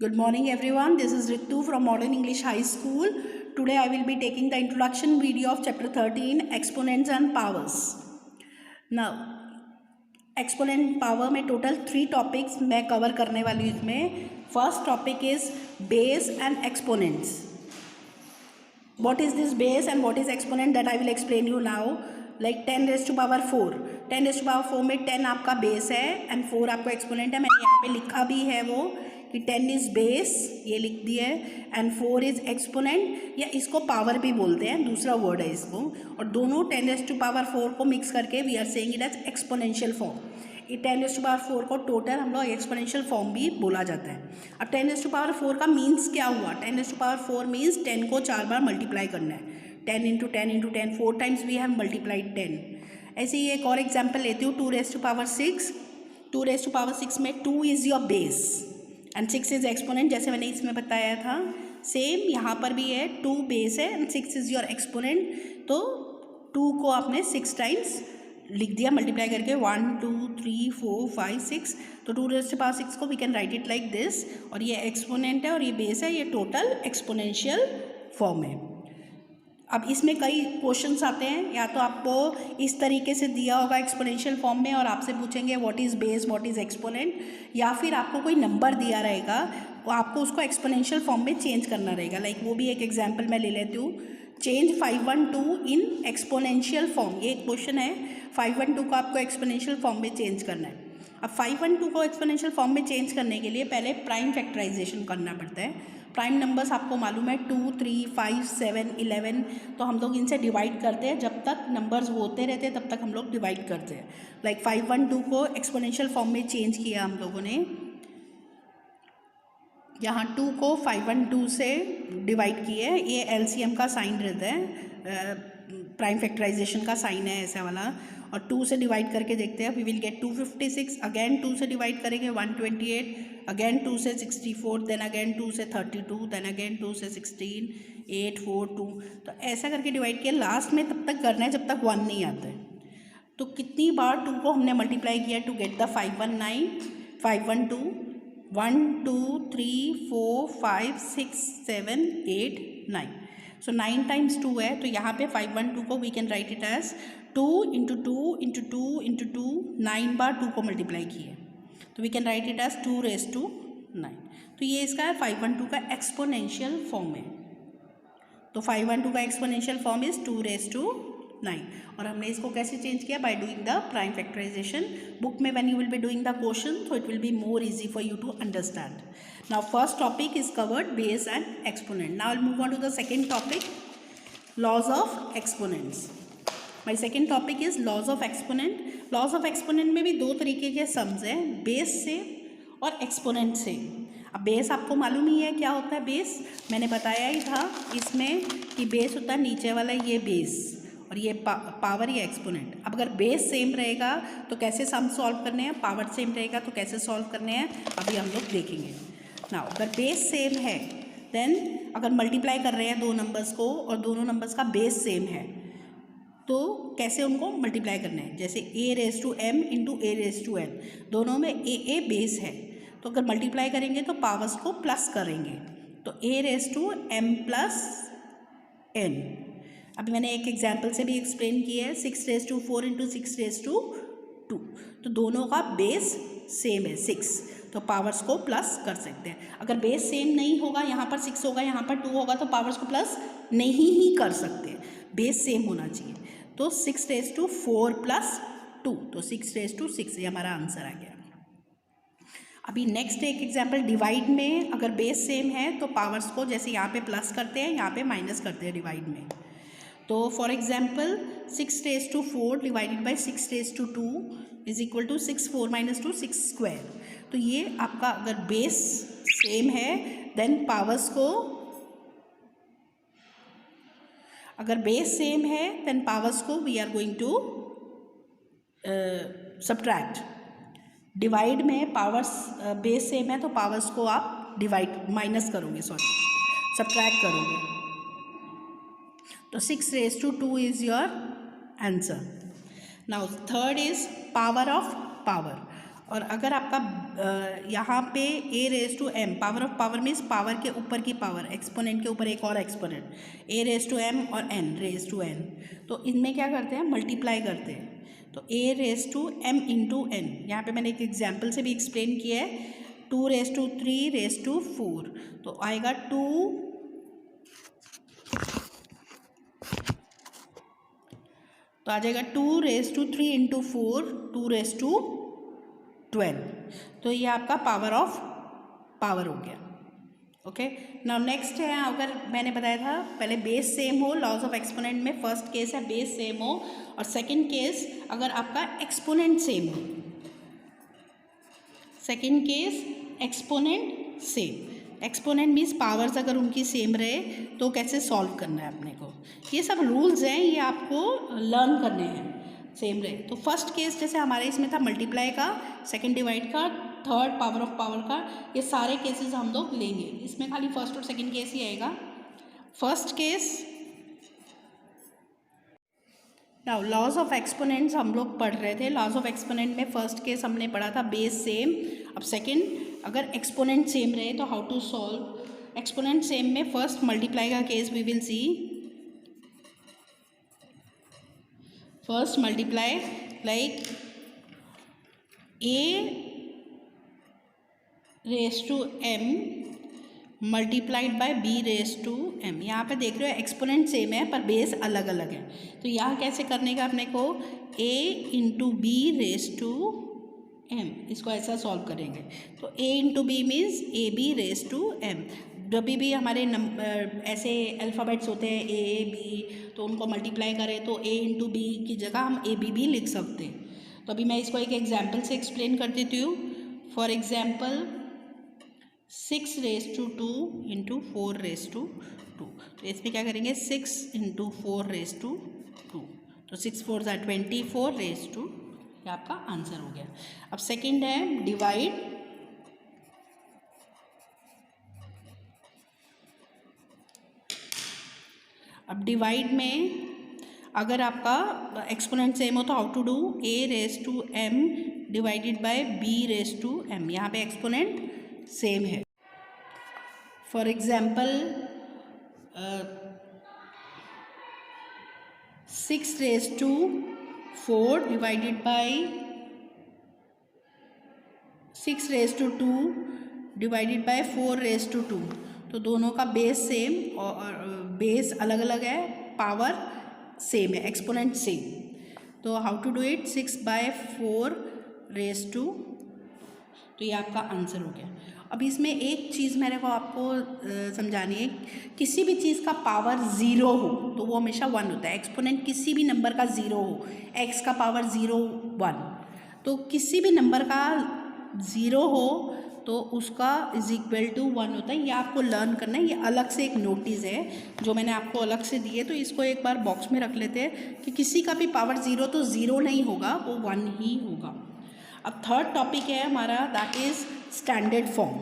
Good morning everyone. This is Ritu from Modern English High School. Today I will be taking the introduction video of chapter 13 exponents and powers. Now exponent power में total 3 topics मैं cover करने वाली हूँ इसमें. First topic is base and exponents. What is this base and what is exponent that I will explain you now. Like 10 raised to power 4. 10 raised to power 4 में 10 आपका base है and 4 आपको exponent है. मैंने यहाँ पे लिखा भी है वो कि 10 इज बेस, ये लिख दिया है, एंड 4 इज एक्सपोनेंट, या इसको पावर भी बोलते हैं, दूसरा वर्ड है इसको. और दोनों 10 रेज़ टू पावर 4 को मिक्स करके we are saying it as exponential form. ये 10 रेज़ टू पावर 4 को टोटल हम लोग एक्सपोनेंशियल फॉर्म भी बोला जाता है. अब 10 रेज़ टू पावर 4 का मीन्स क्या हुआ? 10 रेज़ टू पावर 4 मीन्स 10 को 4 बार मल्टीप्लाई करना है. 10 into 10 into 10, 4 times we have multiplied 10. ऐसे ही एक और एग्जाम्पल लेती हूँ. 2 raise to power 6. 2 raise to power 6 में 2 is your base and 6 is exponent, जैसे मैंने इसमें बताया था. सेम यहाँ पर भी है, 2 बेस है एंड 6 इज योर एक्सपोनेंट. तो 2 को आपने 6 टाइम्स लिख दिया मल्टीप्लाई करके, 1 2 3 4 5 6. तो 2 रेज़ टू पावर 6 को we can write it like this. और ये एक्सपोनेंट है और ये बेस है, ये टोटल एक्सपोनेंशियल फॉर्म है. अब इसमें कई क्वेश्चंस आते हैं, या तो आपको इस तरीके से दिया होगा एक्सपोनेंशियल फॉर्म में और आपसे पूछेंगे what is base what is exponent, या फिर आपको कोई नंबर दिया रहेगा तो आपको उसको एक्सपोनेंशियल फॉर्म में चेंज करना रहेगा. लाइक वो भी एक एग्जांपल मैं ले लेती हूँ. चेंज 512 इन एक्सपोनेंशियल फॉर्म, ये एक क्वेश्चन है. 512 को आपको एक्सपोनेंशियल फॉर्म में चेंज करना है. अब 512 को एक्सपोनेंशियल फॉर्म में चेंज करने के लिए पहले प्राइम फैक्टराइजेशन करना पड़ता है. प्राइम नंबर्स आपको मालूम है 2 3 5 7 11. तो हम लोग इनसे डिवाइड करते हैं, जब तक नंबर्स होते रहते हैं तब तक हम लोग डिवाइड करते हैं. लाइक 512 को एक्सपोनेंशियल फॉर्म में चेंज किया हम लोगों ने. यहाँ 2 को 512 से डिवाइड किए, ये एलसीएम का साइन रहता है, प्राइम फैक्टराइजेशन का साइन है ऐसा वाला. और 2 से डिवाइड करके देखते हैं, वी विल गेट 256. अगेन 2 से डिवाइड करेंगे 128, अगेन 2 से 64, देन अगेन 2 से 32, देन अगेन 2 से 16, 8 4 2. तो ऐसा करके डिवाइड किया. लास्ट में तब तक करना है जब तक 1 नहीं आता है. तो कितनी बार 2 को हमने मल्टीप्लाई किया to get the 519, 512, 1 2 3 4 5 6 7 8 9. So 9 times 2 है, तो यहाँ पे 512 को we can write it as 2 into 2 into 2 into 2. 9 बार 2 को मल्टीप्लाई किए, तो we can write it as 2 raise to 9. तो ये इसका 512 का एक्सपोनेंशियल फॉर्म है. तो 512 का exponential form is 2 raise to 9. और हमने इसको कैसे चेंज किया? By doing the prime factorization. Book में when you will be doing the question, so it will be more easy for you to understand. Now first topic is covered, base and exponent. Now I'll move on to the second topic, laws of exponents. My second topic is laws of exponent. Laws of exponent में भी 2 तरीके के sums हैं, base से और exponent से. अब base आपको मालूम ही है क्या होता है. बेस मैंने बताया ही था इसमें कि बेस होता है नीचे वाला ये बेस, और ये पावर या एक्सपोनेंट. अब अगर बेस सेम रहेगा तो कैसे सम सॉल्व करने हैं, पावर सेम रहेगा तो कैसे सॉल्व करने हैं, अभी हम लोग देखेंगे. ना अगर बेस सेम है देन अगर मल्टीप्लाई कर रहे हैं 2 नंबर्स को और दोनों नंबर्स का बेस सेम है तो कैसे उनको मल्टीप्लाई करना है. जैसे a raise to m into a raise to n, दोनों में a बेस है, तो अगर मल्टीप्लाई करेंगे तो पावर्स को प्लस करेंगे, तो a raise to m plus n. अभी मैंने एक एग्जाम्पल से भी एक्सप्लेन किया है, 6 raise to 4 into 6 raise to 2. तो दोनों का बेस सेम है 6, तो पावर्स को प्लस कर सकते हैं. अगर बेस सेम नहीं होगा, यहाँ पर 6 होगा यहाँ पर 2 होगा, तो पावर्स को प्लस नहीं ही कर सकते, बेस सेम होना चाहिए. तो 6 रेज़ टू 4 प्लस 2, तो 6 रेज़ टू 6, ये हमारा आंसर आ गया. अभी नेक्स्ट एक एग्जाम्पल डिवाइड में, अगर बेस सेम है तो पावर्स को जैसे यहाँ पे प्लस करते हैं यहाँ पे माइनस करते हैं डिवाइड में. तो for example 6 raise to 4 divided by 6 raise to 2 is equal to 6 4 minus 2 6 square. तो ये आपका अगर बेस सेम है देन पावर्स को, अगर बेस सेम है देन पावर्स को we are going to subtract. Divide में पावर्स बेस सेम है तो पावर्स को आप डिवाइड माइनस करोगे, सॉरी सब्ट्रैक्ट करोगे. तो 6 raise to 2 is your answer. Now third is power of power. और अगर आपका यहाँ पे a raise to m, power of power means power के ऊपर की पावर, एक्सपोनेंट के ऊपर एक और exponent, a raise to m और n रेज टू n, तो इनमें क्या करते हैं, मल्टीप्लाई करते हैं। तो a raise to m into n, यहाँ पे मैंने एक एग्जाम्पल से भी एक्सप्लेन किया है, 2 रेज टू 3 रेज टू 4, तो आएगा 2, तो आ जाएगा 2 raise to 3 into 4, 2 raise to 12। तो ये आपका पावर ऑफ पावर हो गया। ओके, नाउ नेक्स्ट है, अगर मैंने बताया था पहले बेस सेम हो, लॉज ऑफ एक्सपोनेंट में फर्स्ट केस है बेस सेम हो, और सेकंड केस अगर आपका एक्सपोनेंट सेम हो, second case exponent same. Exponent means powers अगर उनकी सेम रहे तो कैसे सॉल्व करना है अपने को, ये सब रूल्स हैं, ये आपको लर्न करने हैं, सेम रहे। तो फर्स्ट केस जैसे हमारे इसमें था मल्टीप्लाई का, सेकंड डिवाइड का, थर्ड पावर ऑफ पावर का, ये सारे केसेस हम लोग लेंगे। इसमें खाली फर्स्ट और सेकंड केस ही आएगा। First case, now laws of exponents हम लोग पढ़ रहे थे, लॉज ऑफ एक्सपोनेंट में फर्स्ट केस हमने पढ़ा था बेस सेम। अब सेकंड, अगर एक्सपोनेंट सेम रहे तो how to solve. Exponent same में फर्स्ट मल्टीप्लाई का case we will see. First multiply like a raised to m multiplied by b raise to m। यहाँ पे देख रहे हो एक्सपोनेंट सेम है पर बेस अलग अलग है, तो यहाँ कैसे करने का अपने को, a into B raise to m, इसको ऐसा सॉल्व करेंगे। तो a into B means A B raise to m। जब भी हमारे नंबर ऐसे अल्फ़ाबेट्स होते हैं ए बी, तो उनको मल्टीप्लाई करें तो a इंटू बी की जगह हम ए बी भी लिख सकते हैं। तो अभी मैं इसको एक एग्जांपल से एक्सप्लेन कर देती हूँ। For example 6 raise to 2 into 4 raise to 2, तो इसमें क्या करेंगे, 6 इंटू 4 रेज टू 2, तो 6 4 ज़ा 24 रेज टू, ये आपका आंसर हो गया। अब सेकंड है डिवाइड। अब डिवाइड में अगर आपका एक्सपोनेंट सेम हो तो how to do, a raise to m divided by b raise to m, यहाँ पे एक्सपोनेंट सेम है। For example 6 raise to 4 divided by 6 raise to 2 divided by 4 raise to 2, तो दोनों का बेस सेम और base अलग अलग है, पावर सेम है, एक्सपोनेंट सेम। तो how to do it, 6 by 4 raise to, तो ये आपका आंसर हो गया। अब इसमें एक चीज़ मेरे को आपको समझानी है, किसी भी चीज़ का पावर ज़ीरो हो तो वो हमेशा 1 होता है। एक्सपोनेंट किसी भी नंबर का ज़ीरो हो, x का पावर 0 1, तो किसी भी नंबर का ज़ीरो हो तो उसका इज इक्वल टू 1 होता है। ये आपको लर्न करना है, ये अलग से एक नोटिस है जो मैंने आपको अलग से दी है, तो इसको एक बार बॉक्स में रख लेते हैं कि किसी का भी पावर 0 तो 0 नहीं होगा, वो 1 ही होगा। अब थर्ड टॉपिक है हमारा, दैट इज स्टैंडर्ड फॉर्म।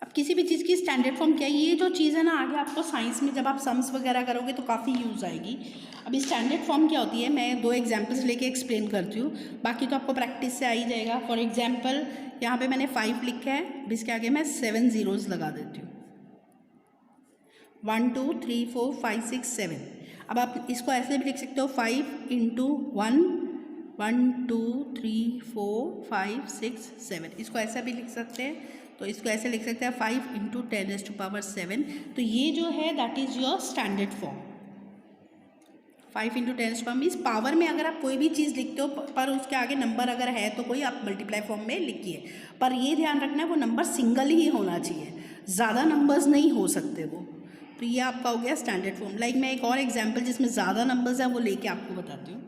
अब किसी भी चीज़ की स्टैंडर्ड फॉर्म क्या है, ये जो चीज़ है ना आगे आपको साइंस में जब आप सम्स वगैरह करोगे तो काफ़ी यूज़ आएगी। अभी स्टैंडर्ड फॉर्म क्या होती है, मैं 2 एग्जांपल्स लेके एक्सप्लेन करती हूँ, बाकी तो आपको प्रैक्टिस से आ ही जाएगा। फॉर एग्जांपल यहाँ पे मैंने 5 लिखा है, अब इसके आगे मैं 7 ज़ीरोज़ लगा देती हूँ, 1 2 3 4 5 6 7। अब आप इसको ऐसे भी लिख सकते हो, 5 इंटू 1 1 2 3 4 5 6 7, इसको ऐसा भी लिख सकते हैं। तो इसको ऐसे लिख सकते हैं 5 इंटू 10⁻7। तो ये जो है that is your standard form. 5 into 10 means power में अगर आप कोई भी चीज़ लिखते हो पर उसके आगे नंबर अगर है तो कोई आप मल्टीप्लाई फॉर्म में लिखिए, पर ये ध्यान रखना है वो नंबर सिंगल ही होना चाहिए, ज़्यादा नंबर्स नहीं हो सकते वो। तो ये आपका हो गया स्टैंडर्ड फॉर्म। लाइक मैं एक और एग्जाम्पल जिसमें ज़्यादा नंबर्स हैं वो लेके आपको बताती हूँ।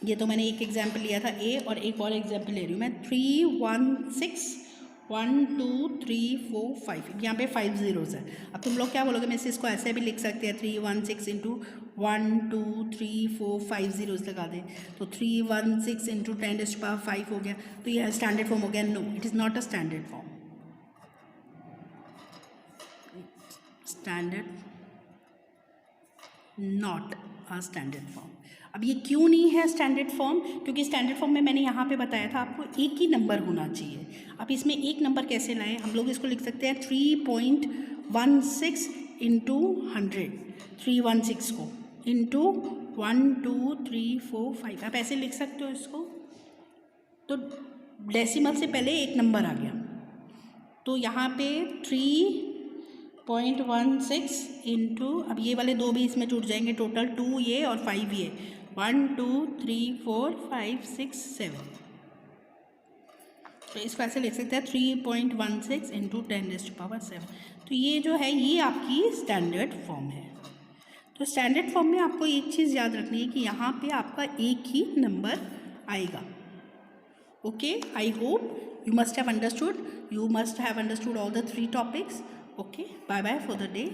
ये तो मैंने एक एग्जाम्पल लिया था ए, और एक और एग्जाम्पल ले रही हूँ मैं, 3 1 6 1 2 3 4 5, यहाँ पे 5 ज़ीरोज़ है। अब तुम लोग क्या बोलोगे, मैं से इसको ऐसे भी लिख सकते हैं 3 1 6 इंटू 1 2 3 4 5 ज़ीरोज़ लगा दें, तो 3 1 6 इंटू 10⁵ हो गया। तो यह स्टैंडर्ड फॉर्म हो गया। No, it is not a standard form. Standard not standard form. अब ये क्यों नहीं है स्टैंडर्ड फॉर्म? क्योंकि स्टैंडर्ड फॉर्म में मैंने यहाँ पे बताया था आपको एक ही नंबर होना चाहिए। अब इसमें एक नंबर कैसे लाएं? हम लोग इसको लिख सकते हैं 3.16 इंटू 100, 316 को इंटू 1 2 3 4 5, आप ऐसे लिख सकते हो इसको। तो डेसिमल से पहले एक नंबर आ गया, तो यहाँ पे 3.16 इंटू, अब ये वाले दो भी इसमें जुड़ जाएंगे, टोटल 2 ये और 5 ये, 1 2 3 4 5 6 7। तो इसको ऐसे लिख सकते हैं 3.16 इंटू 10⁻⁷। तो ये जो है ये आपकी स्टैंडर्ड फॉर्म है। तो स्टैंडर्ड फॉर्म में आपको एक चीज़ याद रखनी है कि यहाँ पे आपका एक ही नंबर आएगा। Okay, I hope you must have understood. You must have understood all the 3 topics. Okay, bye bye for the day,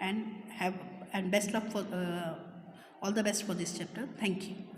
and best luck for all the best for this chapter. Thank you.